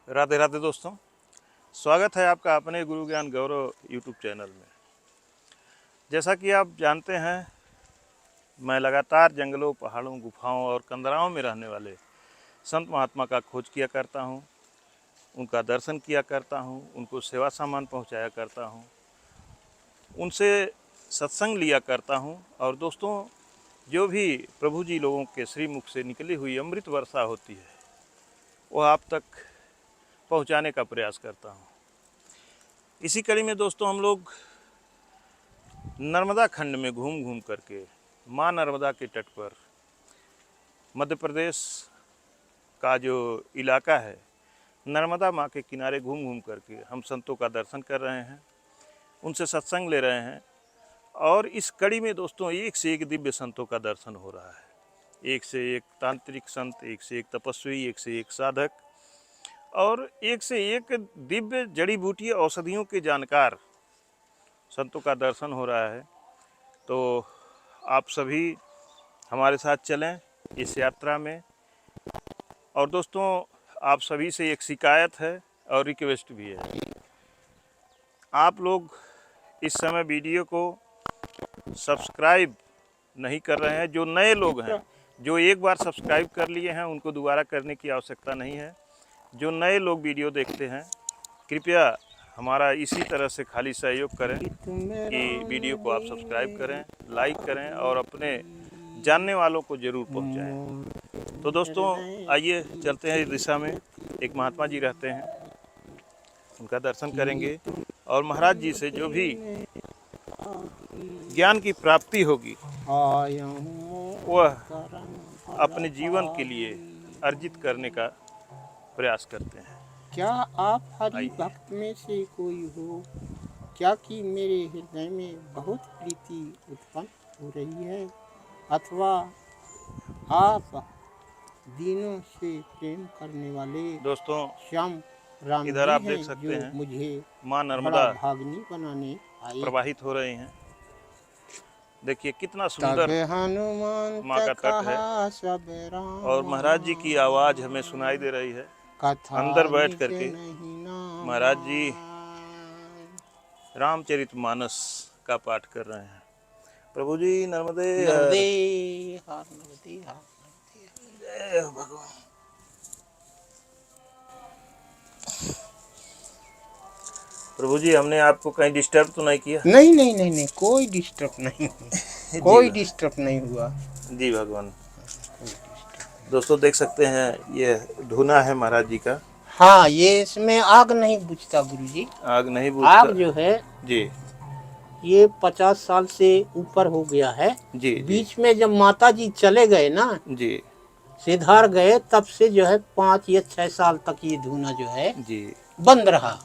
राधे राधे दोस्तों, स्वागत है आपका अपने गुरु ज्ञान गौरव यूट्यूब चैनल में। जैसा कि आप जानते हैं, मैं लगातार जंगलों, पहाड़ों, गुफाओं और कंदराओं में रहने वाले संत महात्मा का खोज किया करता हूं, उनका दर्शन किया करता हूं, उनको सेवा सामान पहुंचाया करता हूं, उनसे सत्संग लिया करता हूं और दोस्तों, जो भी प्रभु जी लोगों के श्रीमुख से निकली हुई अमृत वर्षा होती है, वह आप तक पहुंचाने का प्रयास करता हूं। इसी कड़ी में दोस्तों, हम लोग नर्मदा खंड में घूम घूम करके माँ नर्मदा के तट पर मध्य प्रदेश का जो इलाका है, नर्मदा माँ के किनारे घूम घूम करके हम संतों का दर्शन कर रहे हैं, उनसे सत्संग ले रहे हैं। और इस कड़ी में दोस्तों, एक से एक दिव्य संतों का दर्शन हो रहा है। एक से एक तांत्रिक संत, एक से एक तपस्वी, एक से एक साधक और एक से एक दिव्य जड़ी बूटी औषधियों के जानकार संतों का दर्शन हो रहा है। तो आप सभी हमारे साथ चलें इस यात्रा में। और दोस्तों, आप सभी से एक शिकायत है और रिक्वेस्ट भी है। आप लोग इस समय वीडियो को सब्सक्राइब नहीं कर रहे हैं। जो नए लोग हैं, जो एक बार सब्सक्राइब कर लिए हैं, उनको दोबारा करने की आवश्यकता नहीं है। जो नए लोग वीडियो देखते हैं, कृपया हमारा इसी तरह से खाली सहयोग करें कि वीडियो को आप सब्सक्राइब करें, लाइक करें और अपने जानने वालों को ज़रूर पहुंचाएं। तो दोस्तों, आइए चलते हैं इस दिशा में। एक महात्मा जी रहते हैं, उनका दर्शन करेंगे और महाराज जी से जो भी ज्ञान की प्राप्ति होगी वह अपने जीवन के लिए अर्जित करने का प्रयास करते हैं। क्या आप हरि भक्त में से कोई हो क्या कि मेरे हृदय में बहुत प्रीति उत्पन्न हो रही है, अथवा आप दीनों से प्रेम करने वाले दोस्तों, श्याम राम इधर आप हैं, देख सकते जो हैं मुझे माँ नर्मदा भागनी बनाने आए। प्रवाहित हो रही हैं। देखिए कितना सुंदर हनुमान माँ का तट है और महाराज जी की आवाज़ हमें सुनाई दे रही है। अंदर बैठ करके महाराज जी रामचरितमानस का पाठ कर रहे हैं। प्रभु जी नर्मदे नर्मदे जय हो भगवान। प्रभु जी, हमने आपको कहीं डिस्टर्ब तो नहीं किया? नहीं नहीं नहीं नहीं, कोई डिस्टर्ब नहीं कोई डिस्टर्ब नहीं हुआ जी भगवान। दोस्तों देख सकते हैं, ये धुना है महाराज जी का। हाँ, ये इसमें आग नहीं बुझता गुरुजी। आग नहीं बुझता। आग जो है जी, ये 50 साल से ऊपर हो गया है। जी, बीच में जब माता जी चले गए ना, जी, सिधार गए, तब से जो है 5 या 6 साल तक ये धुना जो है जी बंद रहा।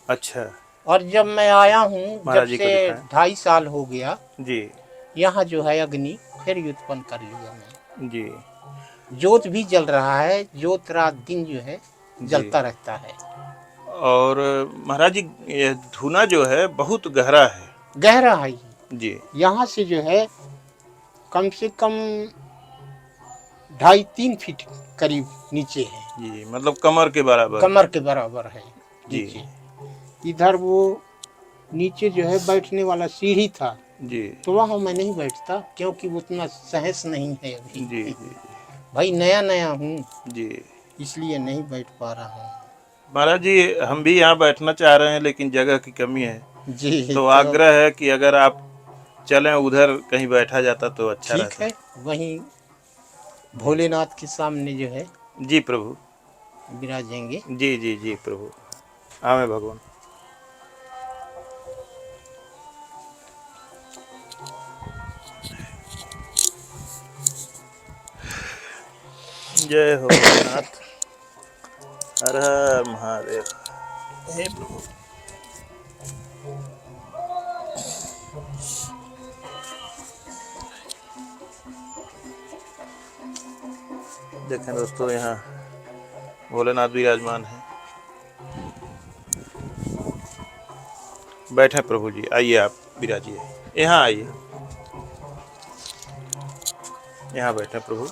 अच्छा। और जब मैं आया हूँ, जब से 2.5 साल हो गया जी, यहाँ जो है अग्नि फिर उत्पन्न कर लिया मैं। जी, जोत भी जल रहा है, जोत रात दिन जो है जलता रहता है। और महाराज जी, ये धुना जो है बहुत गहरा है। गहरा है जी, यहाँ से जो है कम से कम 2.5-3 फीट करीब नीचे है। जी, मतलब कमर के बराबर। कमर के बराबर है जी। नीचे। इधर वो नीचे जो है बैठने वाला सीढ़ी था जी, तो वहाँ मैं नहीं बैठता, क्योंकि उतना सहस नहीं है अभी। जी, जी, भाई नया नया हूँ जी, इसलिए नहीं बैठ पा रहा हूँ। महाराज जी, हम भी यहाँ बैठना चाह रहे हैं लेकिन जगह की कमी है जी, तो आग्रह है कि अगर आप चलें उधर कहीं बैठा जाता तो अच्छा रहता। ठीक है, वहीं भोलेनाथ के सामने जो है जी प्रभु विराजेंगे। जी जी जी प्रभु, आमें भगवान। जय हो भोलेनाथ, हर हर महादेव। हे प्रभु, देखें दोस्तों, यहाँ भोलेनाथ विराजमान है। बैठे प्रभु जी, आइए आप विराजिए, यहाँ आइए, यहाँ बैठे प्रभु।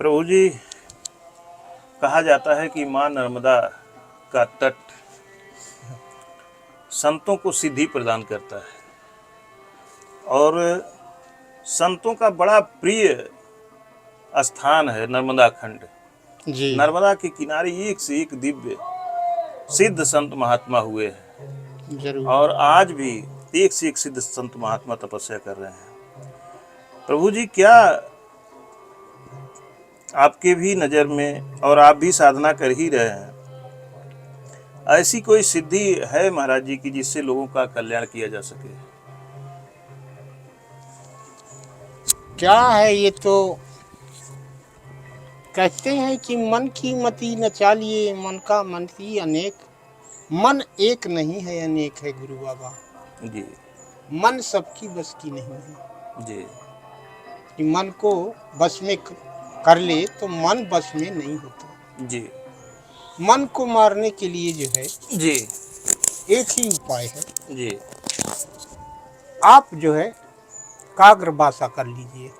प्रभु जी, कहा जाता है कि माँ नर्मदा का तट संतों को सिद्धि प्रदान करता है और संतों का बड़ा प्रिय स्थान है नर्मदा खंड। जी नर्मदा के किनारे एक से एक दिव्य सिद्ध संत महात्मा हुए हैं जरूर। और आज भी एक से एक सिद्ध संत महात्मा तपस्या कर रहे हैं। प्रभु जी, क्या आपके भी नज़र में, और आप भी साधना कर ही रहे हैं, ऐसी कोई सिद्धि है महाराज जी की जिससे लोगों का कल्याण किया जा सके? क्या है ये, तो कहते हैं कि मन की मति न चालिए, मन का मंत्री अनेक, मन एक नहीं है अनेक है गुरु बाबा। जी मन सबकी बस की नहीं है। जी कि मन को बस में कर ले तो मन बस में नहीं होता। जी मन को मारने के लिए जो है जी एक ही उपाय है, जी आप जो है काग्रवासा कर लीजिए।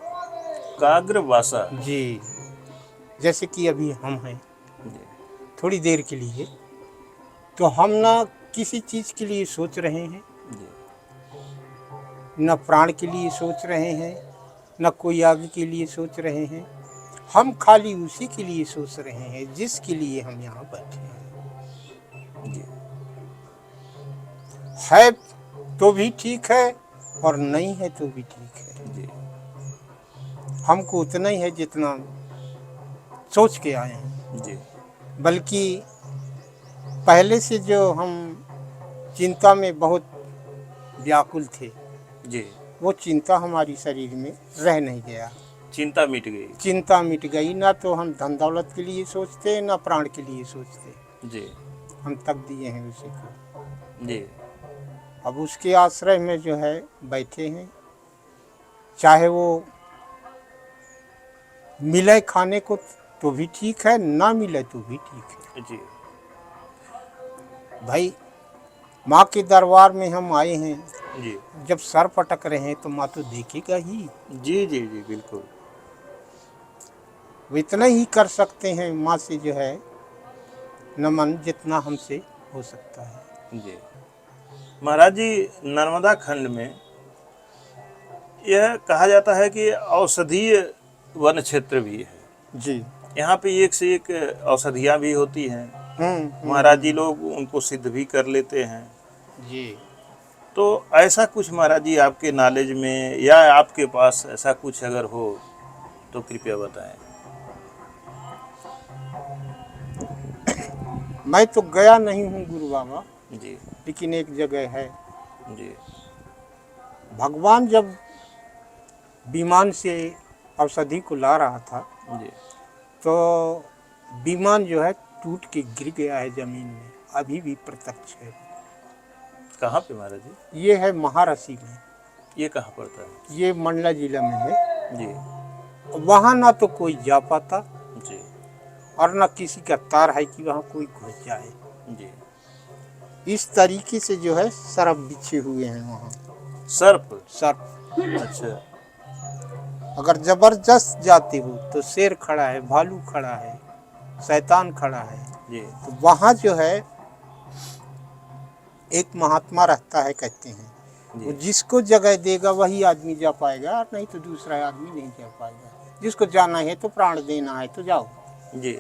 काग्रवासा। जी, जैसे कि अभी हम हैं जी थोड़ी देर के लिए, तो हम ना किसी चीज़ के लिए सोच रहे हैं, जी न प्राण के लिए सोच रहे हैं, न कोई आगे के लिए सोच रहे हैं। हम खाली उसी के लिए सोच रहे हैं जिसके लिए हम यहाँ बैठे हैं। जी है तो भी ठीक है और नहीं है तो भी ठीक है। जी हमको उतना ही है जितना सोच के आए हैं। जी बल्कि पहले से जो हम चिंता में बहुत व्याकुल थे, जी वो चिंता हमारी शरीर में रह नहीं गया। चिंता मिट गई। चिंता मिट गई। ना तो हम धन दौलत के लिए सोचते, ना प्राण के लिए सोचते। जी हम तक दिए हैं उसी को। जी अब उसके आश्रय में जो है बैठे हैं, चाहे वो मिले खाने को तो भी ठीक है, ना मिले तो भी ठीक है। जी भाई, माँ के दरबार में हम आए हैं, जी जब सर पटक रहे हैं तो माँ तो देखेगा ही। जी जी जी बिल्कुल। वो इतना ही कर सकते हैं माँ से जो है नमन, जितना हमसे हो सकता है। जी महाराज जी, नर्मदा खंड में यह कहा जाता है कि औषधीय वन क्षेत्र भी है। जी। यहाँ पे एक से एक औषधियाँ भी होती हैं। हम्म। महाराज जी लोग उनको सिद्ध भी कर लेते हैं। जी। तो ऐसा कुछ महाराज जी आपके नॉलेज में या आपके पास ऐसा कुछ अगर हो तो कृपया बताएं। मैं तो गया नहीं हूँ गुरु बाबा, जी लेकिन एक जगह है। जी भगवान जब विमान से औषधि को ला रहा था, जी तो विमान जो है टूट के गिर गया है जमीन में, अभी भी प्रत्यक्ष है। कहाँ पे महाराज जी? ये है महाराशि में। ये कहाँ पड़ता है? ये मंडला जिला में है। जी वहाँ ना तो कोई जा पाता जी और ना किसी का तार है कि वहाँ कोई घुस जाए। जी इस तरीके से जो है सर्प बिछे हुए हैं वहाँ। सर्प? सर्प। अच्छा। अगर जबरदस्त जाते हो तो शेर खड़ा है, भालू खड़ा है, शैतान खड़ा है। जी तो वहाँ जो है एक महात्मा रहता है, कहते हैं वो जिसको जगह देगा वही आदमी जा पाएगा, और नहीं तो दूसरा आदमी नहीं जा पाएगा। जिसको जाना है तो प्राण देना है तो जाओ। जी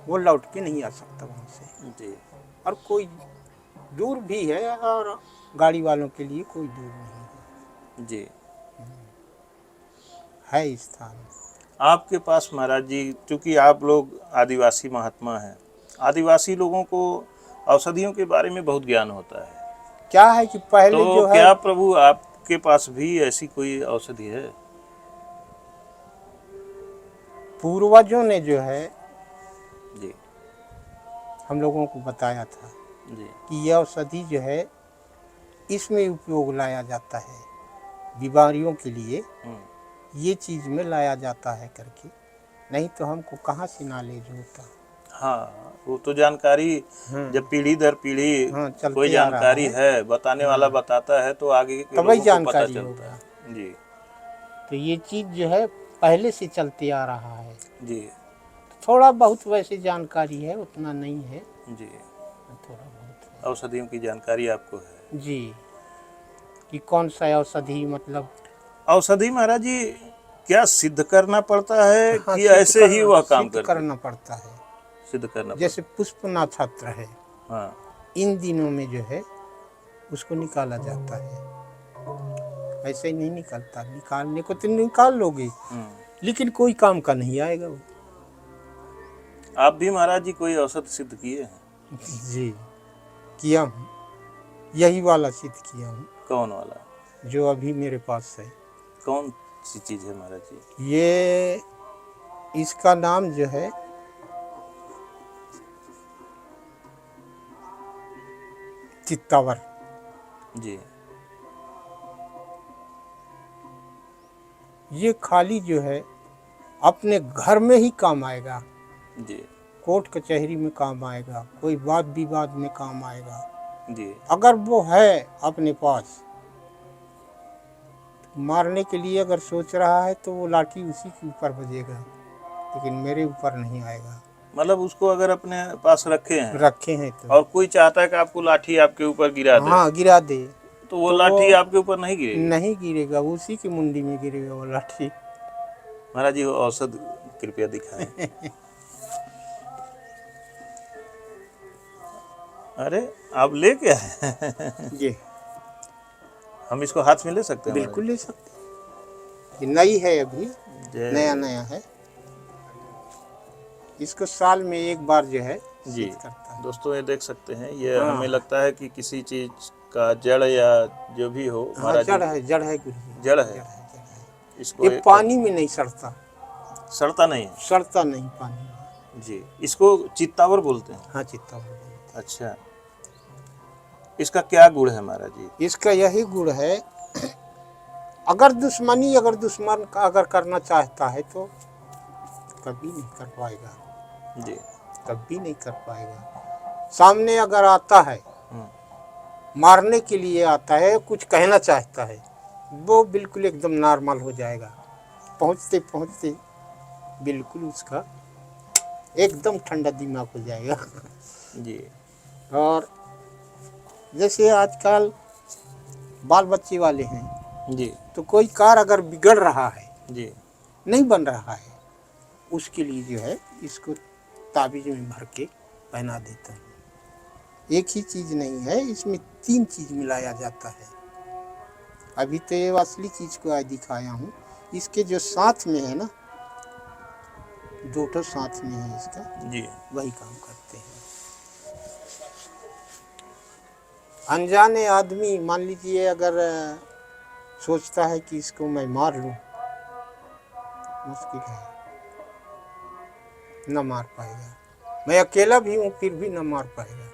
वो लौट के नहीं आ सकता वहाँ से। जी और कोई दूर भी है और गाड़ी वालों के लिए कोई दूर नहीं है। जी है स्थान। आपके पास महाराज जी, चूँकि आप लोग आदिवासी महात्मा हैं, आदिवासी लोगों को औषधियों के बारे में बहुत ज्ञान होता है। क्या है कि पहले तो जो है, क्या प्रभु आपके पास भी ऐसी कोई औषधि है? पूर्वजों ने जो है जी हम लोगों को बताया था जी कि यह औषधि जो है इसमें उपयोग लाया जाता है, बीमारियों के लिए ये चीज़ में लाया जाता है करके। नहीं तो हमको कहाँ से नॉलेज होता। हाँ, वो तो जानकारी जब पीढ़ी दर पीढ़ी कोई जानकारी है, बताने वाला बताता है तो आगे के लोगों को पता चलता है। जी। तो ये चीज़ जो है पहले से चलते आ रहा है। जी थोड़ा बहुत वैसे जानकारी है, उतना नहीं है, जी। थोड़ा बहुत है। औषधियों की जानकारी आपको है? जी, कि कौन सा औषधि मतलब औषधि महाराज जी क्या सिद्ध करना पड़ता है हाँ, कि ऐसे ही वह काम सिद्ध करती करना पड़ता है। सिद्ध करना जैसे पुष्पनाथ छात्र है, पड़ता हाँ इन दिनों में जो है उसको निकाला जाता है। ऐसे ही नहीं निकलता, निकालने को तो निकाल लोगे लेकिन कोई काम का नहीं आएगा वो। आप भी महाराज जी कोई औषध सिद्ध किए हैं? जी किया हूँ, यही वाला सिद्ध किया हूँ कौन वाला? जो अभी मेरे पास है। कौन सी चीज है महाराज जी? ये इसका नाम जो है चित्तावर। जी ये खाली जो है अपने घर में ही काम आएगा, जी कोर्ट कचहरी में काम आएगा, कोई वाद विवाद में काम आएगा। जी अगर वो है अपने पास, मारने के लिए अगर सोच रहा है तो वो लाठी उसी के ऊपर बजेगा, लेकिन मेरे ऊपर नहीं आएगा। मतलब उसको अगर अपने पास रखे हैं तो और कोई चाहता है कि आपको लाठी आपके ऊपर गिरा दे, हाँ गिरा दे तो वो तो लाठी आपके ऊपर नहीं गिरेगी? नहीं गिरेगा, उसी की मुंडी में गिरेगा वो लाठी। महाराज जी वो औषध कृपया दिखाएं। अरे आप ले क्या है? ये हम इसको हाथ में ले सकते हैं? बिल्कुल ले सकते हैं, ये नई है, अभी नया नया है। इसको साल में एक बार जो है जी सिद्ध करता है। दोस्तों ये देख सकते हैं, ये हाँ। हमें लगता है कि किसी चीज का जड़ या जो भी हो हाँ, महाराज जड़ जी, है, जड़ है गुरु, जड़ है। जड़ है। इसको ये पानी में नहीं सड़ता, सड़ता नहीं है? सड़ता नहीं पानी में। जी इसको चित्तावर बोलते हैं? हाँ, चित्तावर। अच्छा, इसका क्या गुण है महाराज जी? इसका यही गुण है, अगर दुश्मन का अगर करना चाहता है तो कभी नहीं कर पाएगा, जी कभी नहीं कर पाएगा। सामने अगर आता है, मारने के लिए आता है, कुछ कहना चाहता है, वो बिल्कुल एकदम नॉर्मल हो जाएगा। पहुंचते पहुंचते बिल्कुल उसका एकदम ठंडा दिमाग हो जाएगा। जी और जैसे आजकल बाल बच्चे वाले हैं, जी तो कोई कार अगर बिगड़ रहा है, जी नहीं बन रहा है, उसके लिए जो है इसको ताबीज में भर के पहना देता हूँ। एक ही चीज़ नहीं है, इसमें 3 चीज़ मिलाया जाता है। अभी तो ये असली चीज़ को आज दिखाया हूँ। इसके जो साथ में है ना, 2 ठो साथ में है इसका, जी वही काम करते हैं। अनजाने आदमी मान लीजिए अगर सोचता है कि इसको मैं मार लूं, मुश्किल है, न मार पाएगा। मैं अकेला भी हूं फिर भी न मार पाएगा।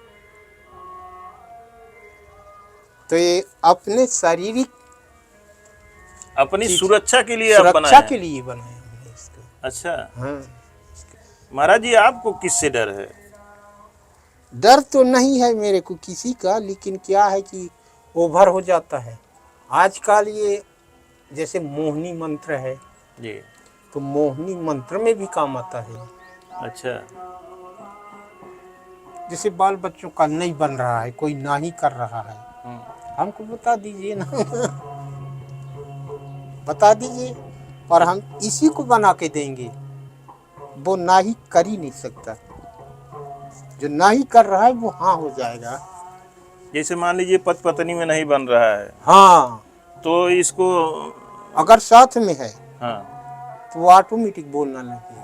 तो ये अपने शारीरिक अपनी सुरक्षा के लिए आप बनाए सुरक्षा हैं? के लिए बनाया हमने इसको। अच्छा हाँ, महाराज जी आपको किससे डर है? डर तो नहीं है मेरे को किसी का, लेकिन क्या है कि ओवर हो जाता है आजकल। ये जैसे मोहिनी मंत्र है, जी तो मोहिनी मंत्र में भी काम आता है। अच्छा जैसे बाल बच्चों का नहीं बन रहा है, कोई ना ही कर रहा है, हमको बता दीजिए ना। बता दीजिए, और हम इसी को बना के देंगे। वो ना ही कर ही नहीं सकता, जो ना ही कर रहा है वो हाँ हो जाएगा। जैसे मान लीजिए पति पत्नी में नहीं बन रहा है, हाँ, तो इसको अगर साथ में है हाँ तो वो ऑटोमेटिक बोलना लगेगा।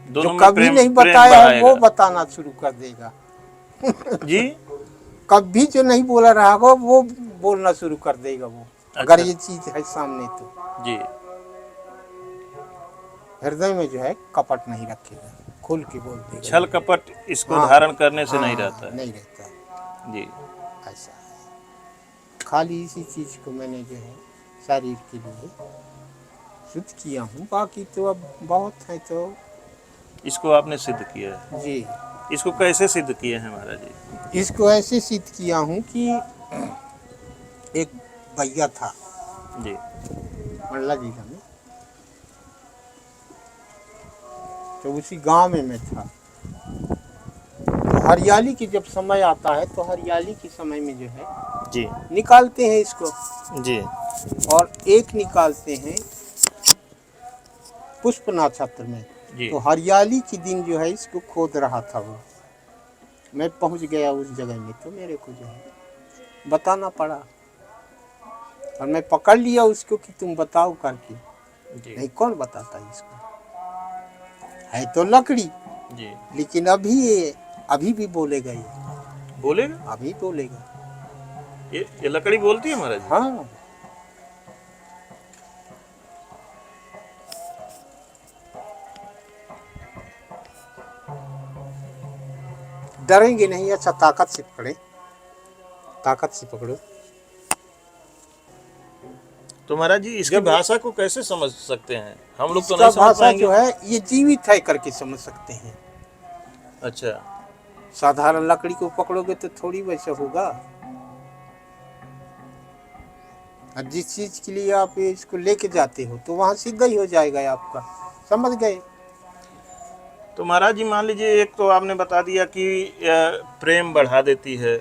दोनों जो में कभी प्रेम नहीं प्रेम बताया है बढ़ाएगा। वो बताना शुरू कर देगा। जी कभी जो नहीं बोला रहा होगा वो बोलना शुरू कर देगा वो। अगर अच्छा। ये चीज है सामने तो जी हृदय में जो है कपट नहीं रखेगा, खुल के बोल देगा। छल कपट इसको हाँ, धारण करने से नहीं हाँ, रहता है। नहीं रहता है। जी ऐसा है। खाली इसी चीज को मैंने जो है शरीर के लिए शुद्ध किया हूँ। बाकी तो अब बहुत है तो इसको आपने सिद्ध किया है। जी, इसको कैसे सिद्ध किए हैं महाराज जी? इसको ऐसे सिद्ध किया हूँ कि एक भैया था जी मंडला जिला में, तो उसी गांव में मैं था। तो हरियाली की जब समय आता है तो हरियाली के समय में जो है जी निकालते हैं इसको, जी और एक निकालते हैं पुष्प नक्षत्र में। जी तो हरियाली के दिन जो है इसको खोद रहा था वो, मैं पहुंच गया उस जगह में, तो मेरे को जो है बताना पड़ा, और मैं पकड़ लिया उसको कि तुम बताओ करके। जी नहीं, कौन बताता है इसको, है तो लकड़ी, जी। लेकिन अभी भी बोलेगा, ये बोलेगा? अभी बोलेगा। ये लकड़ी बोलती है महाराज? हाँ, डरेंगे नहीं, अच्छा ताकत से पकड़े, ताकत से पकड़ो। तो महाराज जी इसकी जब भाषा को कैसे समझ सकते हैं? हम लोग तो इसका नहीं समझ भाषा पाएंगे। जो है ये जीवित है करके समझ सकते हैं। अच्छा। साधारण लकड़ी को पकड़ोगे तो थोड़ी वैसे होगा। और जिस चीज के लिए आप इसको लेके जाते हो तो वहां सीधा ही हो जाएगा आपका, समझ गए। तो महाराज जी मान लीजिए, एक तो आपने बता दिया कि प्रेम बढ़ा देती है,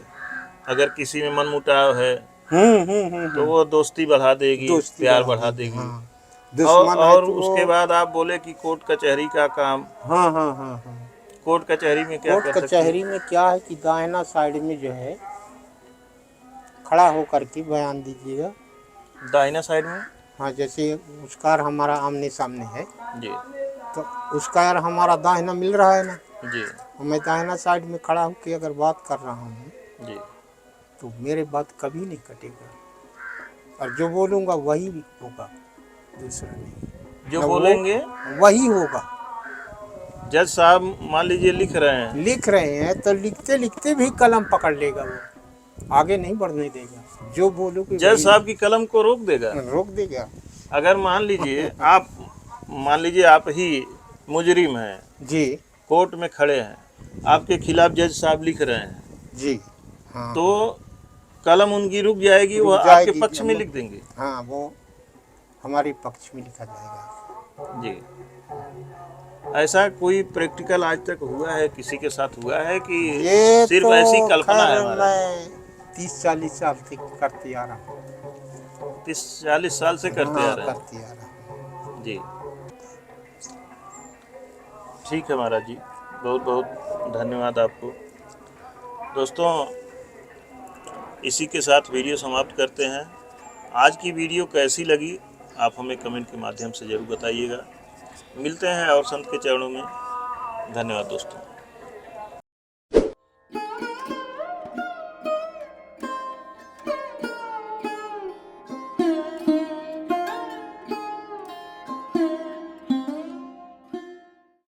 अगर किसी में मनमुटाव है तो वो दोस्ती बढ़ा देगी, दोस्ती प्यार बढ़ा बढ़ा देगी, देगी। हाँ। दुश्मन है और तो उसके बाद आप बोले कि कोर्ट कचहरी का काम। हाँ हाँ हाँ हाँ। कोर्ट कचहरी में क्या कोर्ट कर सकती है? कचहरी में क्या है कि दाहिना साइड में जो है खड़ा होकर के बयान दीजिएगा। दाहिना साइड में? हाँ, जैसे उसका और हमारा आमने सामने है, जी तो उसका यार हमारा दाहिना मिल रहा है ना, जी और मैं दाहिना साइड में खड़ा होकर अगर बात कर रहा हूँ जी। तो मेरे बात कभी नहीं कटेगा, और जो बोलूँगा वही होगा, दूसरा नहीं। जो ना बोलेंगे वही होगा। जज साहब मान लीजिए लिख रहे हैं तो लिखते लिखते भी कलम पकड़ लेगा, वो आगे नहीं बढ़ने देगा। जो बोलोगे जज वही साहब की कलम को रोक देगा। रोक देगा। अगर मान लीजिए आप ही मुजरिम हैं, जी कोर्ट में खड़े हैं, आपके खिलाफ जज साहब लिख रहे हैं, जी। हाँ, तो कलम उनकी रुक जाएगी, वो रुक आपके जाएगी। पक्ष में लिख देंगे। हाँ, वो हमारे पक्ष में लिखा जाएगा। जी। ऐसा कोई प्रैक्टिकल आज तक हुआ है, किसी के साथ हुआ है कि ये सिर्फ तो ऐसी कल्पना है खैर हमारा? मैं 30-40 साल से करते आ रहा हूँ। 30-40 साल से करते आ रहे हैं? करते आ रहा हूँ। जी ठीक है महाराज जी, बहुत बहुत धन्यवाद आपको। दोस्तों, इसी के साथ वीडियो समाप्त करते हैं। आज की वीडियो कैसी लगी आप हमें कमेंट के माध्यम से ज़रूर बताइएगा। मिलते हैं और संत के चरणों में। धन्यवाद दोस्तों।